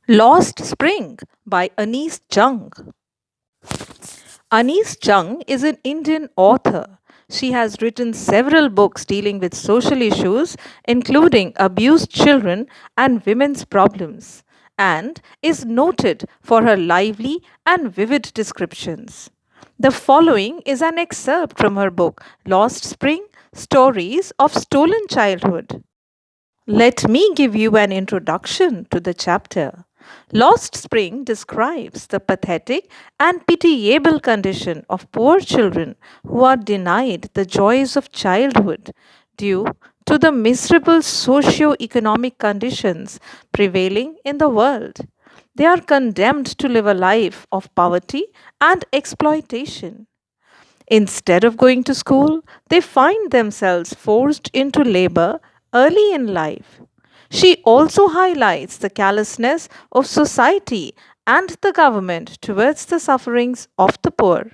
Lost Spring by Jung. Jung is an Indian author. She has written several books dealing with social issues, including abused children and women's problems, and is noted for her lively and vivid descriptions. The following is an excerpt from her book, Lost Spring Stories of Stolen Childhood. Let me give you an introduction to the chapter. Lost Spring describes the pathetic and pitiable condition of poor children who are denied the joys of childhood due to the miserable socio-economic conditions prevailing in the world. They are condemned to live a life of poverty and exploitation. Instead of going to school, they find themselves forced into labor early in life. She also highlights the callousness of society and the government towards the sufferings of the poor.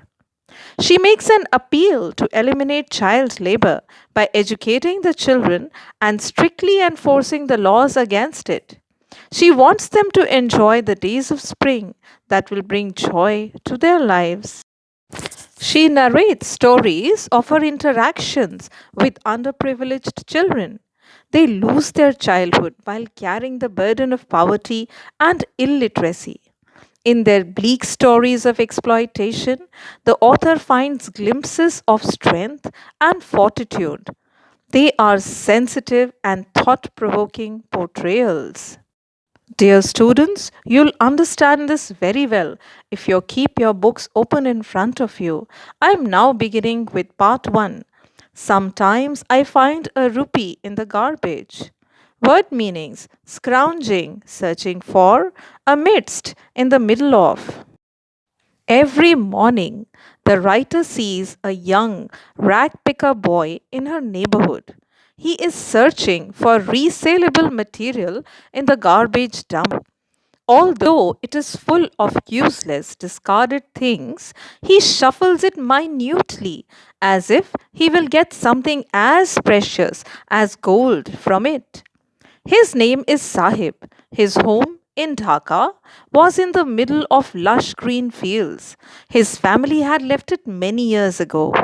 She makes an appeal to eliminate child labor by educating the children and strictly enforcing the laws against it. She wants them to enjoy the days of spring that will bring joy to their lives. She narrates stories of her interactions with underprivileged children. They lose their childhood while carrying the burden of poverty and illiteracy. In their bleak stories of exploitation, the author finds glimpses of strength and fortitude. They are sensitive and thought provoking portrayals. Dear students, you'll understand this very well if you keep your books open in front of you. I am now beginning with part 1. Sometimes I find a rupee in the garbage. Word meanings: scrounging, searching for, amidst, in the middle of. Every morning, the writer sees a young rag picker boy in her neighborhood. He is searching for resaleable material in the garbage dump. Although it is full of useless, discarded things, he shuffles it minutely as if he will get something as precious as gold from it. His name is Sahib. His home in Dhaka was in the middle of lush green fields. His family had left it many years ago.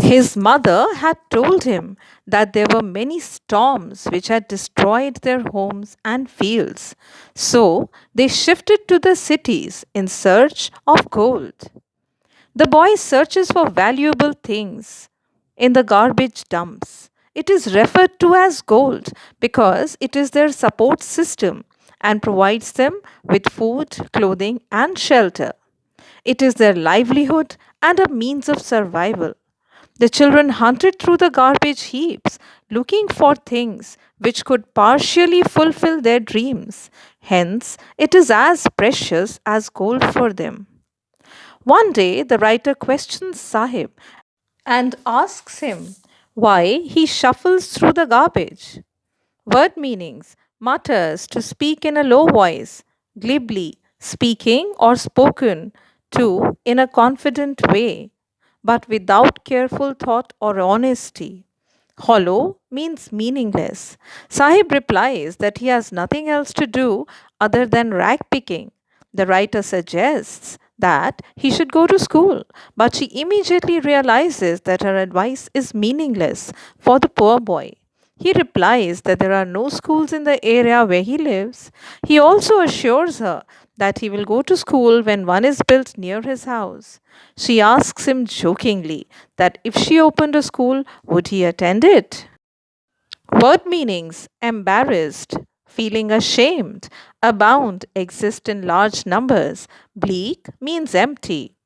His mother had told him that there were many storms which had destroyed their homes and fields. So they shifted to the cities in search of gold. The boy searches for valuable things in the garbage dumps. It is referred to as gold because it is their support system and provides them with food, clothing, and shelter. It is their livelihood and a means of survival. The children hunted through the garbage heaps looking for things which could partially fulfill their dreams. Hence, it is as precious as gold for them. One day, the writer questions Sahib and asks him why he shuffles through the garbage. Word meanings: mutters, to speak in a low voice, glibly, speaking or spoken to in a confident way, but without careful thought or honesty. Hollow means meaningless. Sahib replies that he has nothing else to do other than rag picking. The writer suggests that he should go to school, but she immediately realizes that her advice is meaningless for the poor boy. He replies that there are no schools in the area where he lives. He also assures her that he will go to school when one is built near his house. She asks him jokingly that if she opened a school, would he attend it? Word meanings: embarrassed, feeling ashamed, abound, exist in large numbers. Bleak means empty.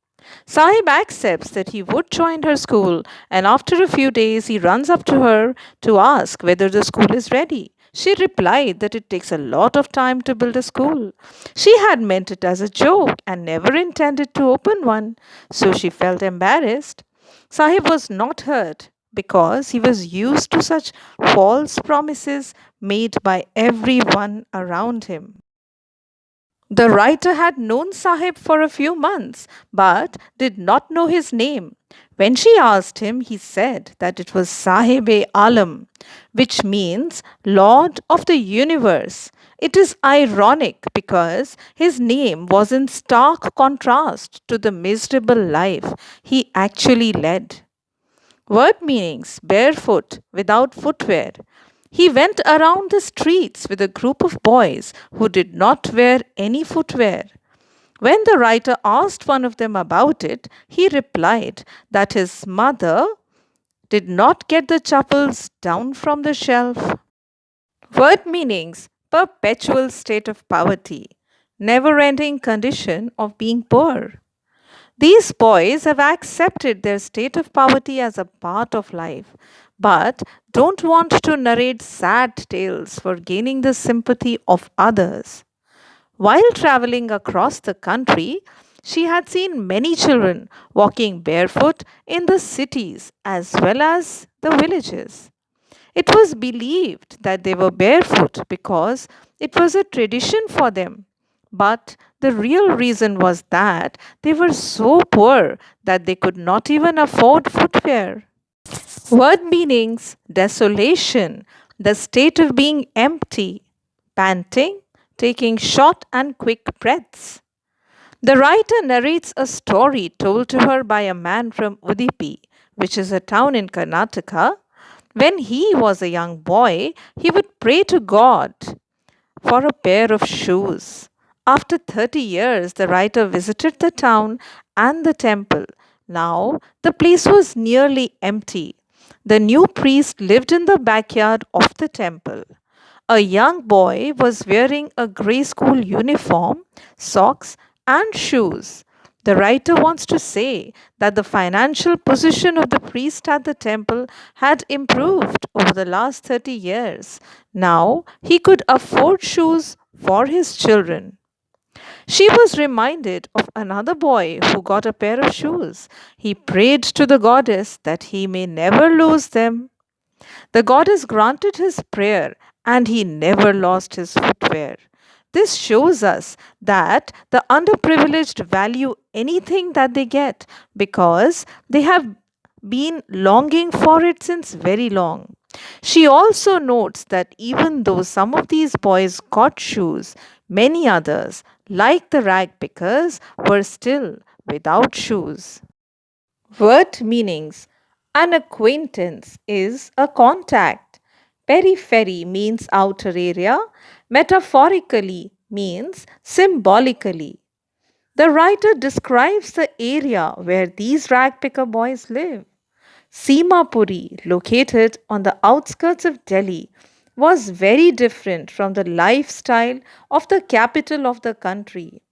Sahib accepts that he would join her school, and after a few days he runs up to her to ask whether the school is ready. She replied that it takes a lot of time to build a school. She had meant it as a joke and never intended to open one, so she felt embarrassed. Sahib was not hurt because he was used to such false promises made by everyone around him. The writer had known Sahib for a few months but did not know his name. When she asked him, he said that it was Sahib-e Alam, which means Lord of the Universe. It is ironic because his name was in stark contrast to the miserable life he actually led. Word meanings barefoot, without footwear. He went around the streets with a group of boys who did not wear any footwear. When the writer asked one of them about it, he replied that his mother did not get the chappals down from the shelf. Word meanings perpetual state of poverty, never ending condition of being poor. These boys have accepted their state of poverty as a part of life, but don't want to narrate sad tales for gaining the sympathy of others. While traveling across the country, she had seen many children walking barefoot in the cities as well as the villages. It was believed that they were barefoot because it was a tradition for them. But the real reason was that they were so poor that they could not even afford footwear. Word meanings desolation, the state of being empty, panting, taking short and quick breaths. The writer narrates a story told to her by a man from Udupi, which is a town in Karnataka. When he was a young boy, he would pray to God for a pair of shoes. After 30 years, the writer visited the town and the temple. Now, the place was nearly empty. The new priest lived in the backyard of the temple. A young boy was wearing a grey school uniform, socks, and shoes. The writer wants to say that the financial position of the priest at the temple had improved over the last 30 years. Now he could afford shoes for his children. She was reminded of another boy who got a pair of shoes. He prayed to the goddess that he may never lose them. The goddess granted his prayer and he never lost his footwear. This shows us that the underprivileged value anything that they get because they have been longing for it since very long. She also notes that even though some of these boys got shoes, many others, like the rag pickers, were still without shoes. Word meanings an acquaintance is a contact. Periphery means outer area, metaphorically means symbolically. The writer describes the area where these ragpicker boys live. Simapuri, located on the outskirts of Delhi, was very different from the lifestyle of the capital of the country.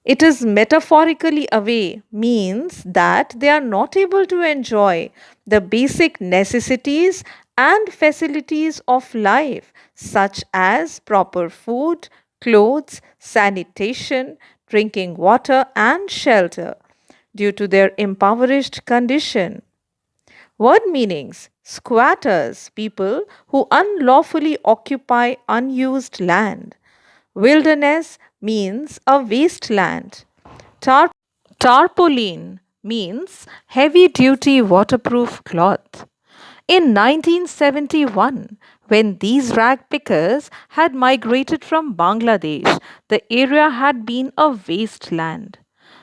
It is metaphorically away means that they are not able to enjoy the basic necessities and facilities of life, such as proper food, clothes, sanitation, drinking water, and shelter, due to their impoverished condition. Word meanings squatters, people who unlawfully occupy unused land. Wilderness means a wasteland. Tar- Tarpaulin means heavy duty waterproof cloth. In 1971, when these rag pickers had migrated from Bangladesh, the area had been a wasteland.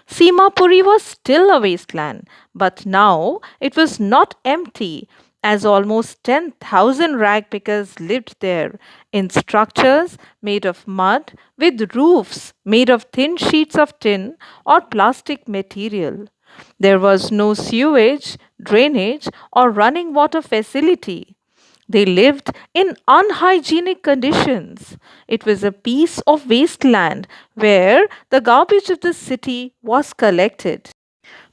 Simapuri was still a wasteland, but now it was not empty, as almost 10,000 rag pickers lived there in structures made of mud with roofs made of thin sheets of tin or plastic material. There was no sewage, drainage, or running water facility. They lived in unhygienic conditions. It was a piece of wasteland where the garbage of the city was collected.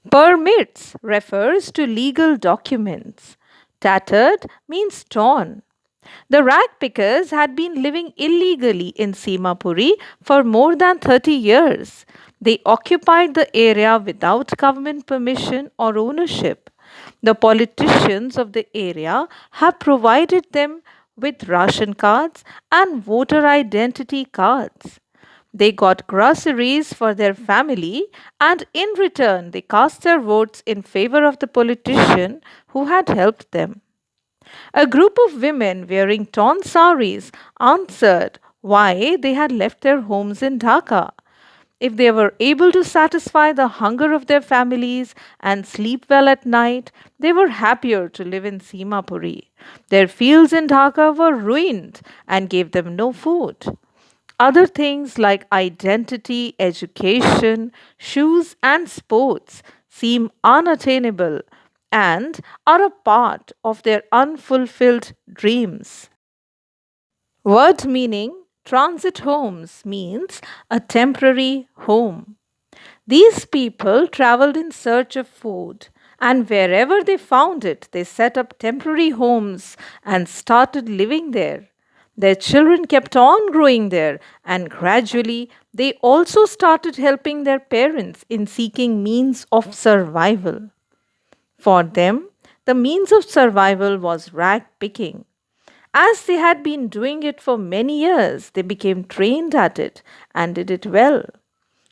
Permits refers to legal documents. Tattered means torn. The rag pickers had been living illegally in Simapuri for more than 30 years. They occupied the area without government permission or ownership. The politicians of the area have provided them with ration cards and voter identity cards. They got groceries for their family and in return they cast their votes in favor of the politician who had helped them. A group of women wearing torn saris answered why they had left their homes in Dhaka. If they were able to satisfy the hunger of their families and sleep well at night, they were happier to live in Simapuri. Their fields in Dhaka were ruined and gave them no food. Other things like identity, education, shoes, and sports seem unattainable and are a part of their unfulfilled dreams. Word meaning transit homes means a temporary home. These people traveled in search of food, and wherever they found it, they set up temporary homes and started living there. Their children kept on growing there, and gradually they also started helping their parents in seeking means of survival. For them, the means of survival was rag picking. As they had been doing it for many years, they became trained at it and did it well.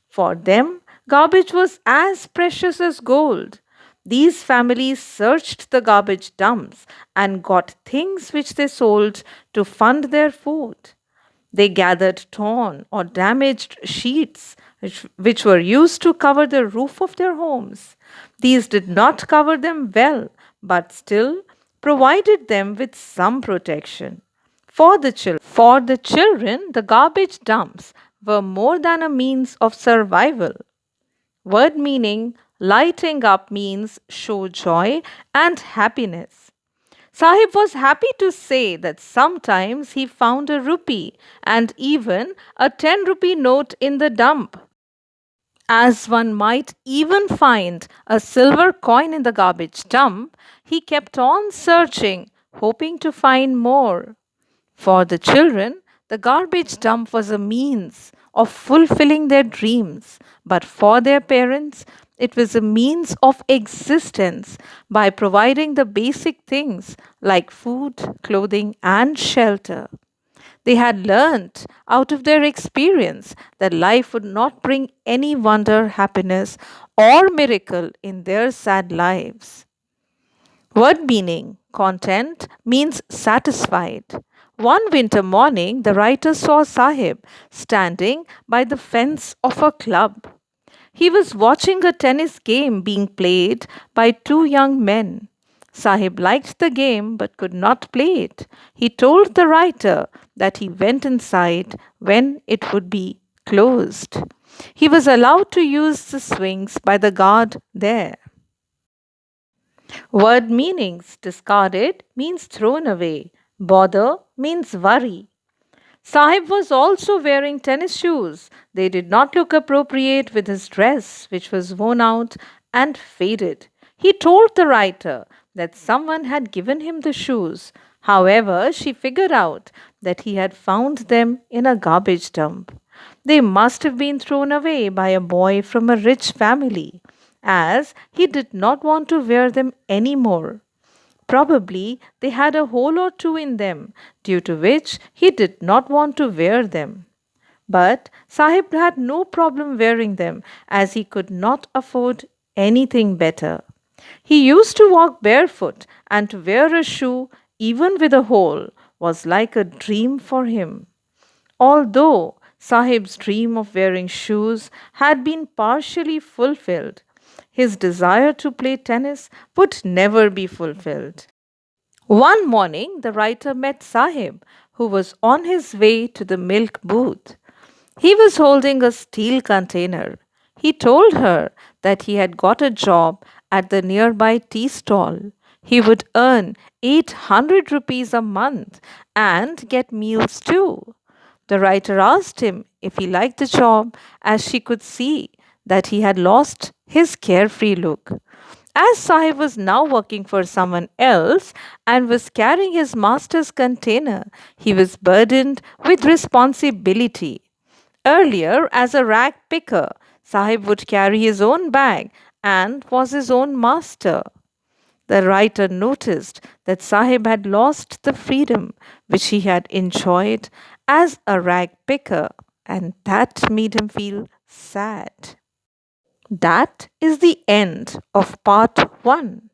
For them, garbage was as precious as gold. These families searched the garbage dumps and got things which they sold to fund their food. They gathered torn or damaged sheets which were used to cover the roof of their homes. These did not cover them well, but still provided them with some protection. For the children, the garbage dumps were more than a means of survival. Word meaning lighting up means show joy and happiness. Sahib was happy to say that sometimes he found a rupee and even a 10 rupee note in the dump, as one might even find a silver coin in the garbage dump. He kept on searching, hoping to find more. For the children, the garbage dump was a means of fulfilling their dreams, but for their parents, it was a means of existence by providing the basic things like food, clothing, and shelter. They had learnt out of their experience that life would not bring any wonder, happiness, or miracle in their sad lives. Word meaning content means satisfied. One winter morning, the writer saw Sahib standing by the fence of a club. He was watching a tennis game being played by two young men. Sahib liked the game but could not play it. He told the writer that he went inside when it would be closed. He was allowed to use the swings by the guard there. Word meanings discarded means thrown away. Bother means worry. Sahib was also wearing tennis shoes. They did not look appropriate with his dress, which was worn out and faded. He told the writer that someone had given him the shoes. However, she figured out that he had found them in a garbage dump. They must have been thrown away by a boy from a rich family, as he did not want to wear them any more. Probably they had a hole or two in them, due to which he did not want to wear them. But Sahib had no problem wearing them, as he could not afford anything better. He used to walk barefoot, and to wear a shoe, even with a hole, was like a dream for him. Although Sahib's dream of wearing shoes had been partially fulfilled, his desire to play tennis would never be fulfilled. One morning, the writer met Sahib, who was on his way to the milk booth. He was holding a steel container. He told her that he had got a job at the nearby tea stall. He would earn 800 rupees a month and get meals too. The writer asked him if he liked the job, as she could see that he had lost his carefree look. As Sahib was now working for someone else and was carrying his master's container, he was burdened with responsibility. Earlier, as a rag picker, Sahib would carry his own bag and was his own master. The writer noticed that Sahib had lost the freedom which he had enjoyed as a rag picker, and that made him feel sad. That is the end of part 1.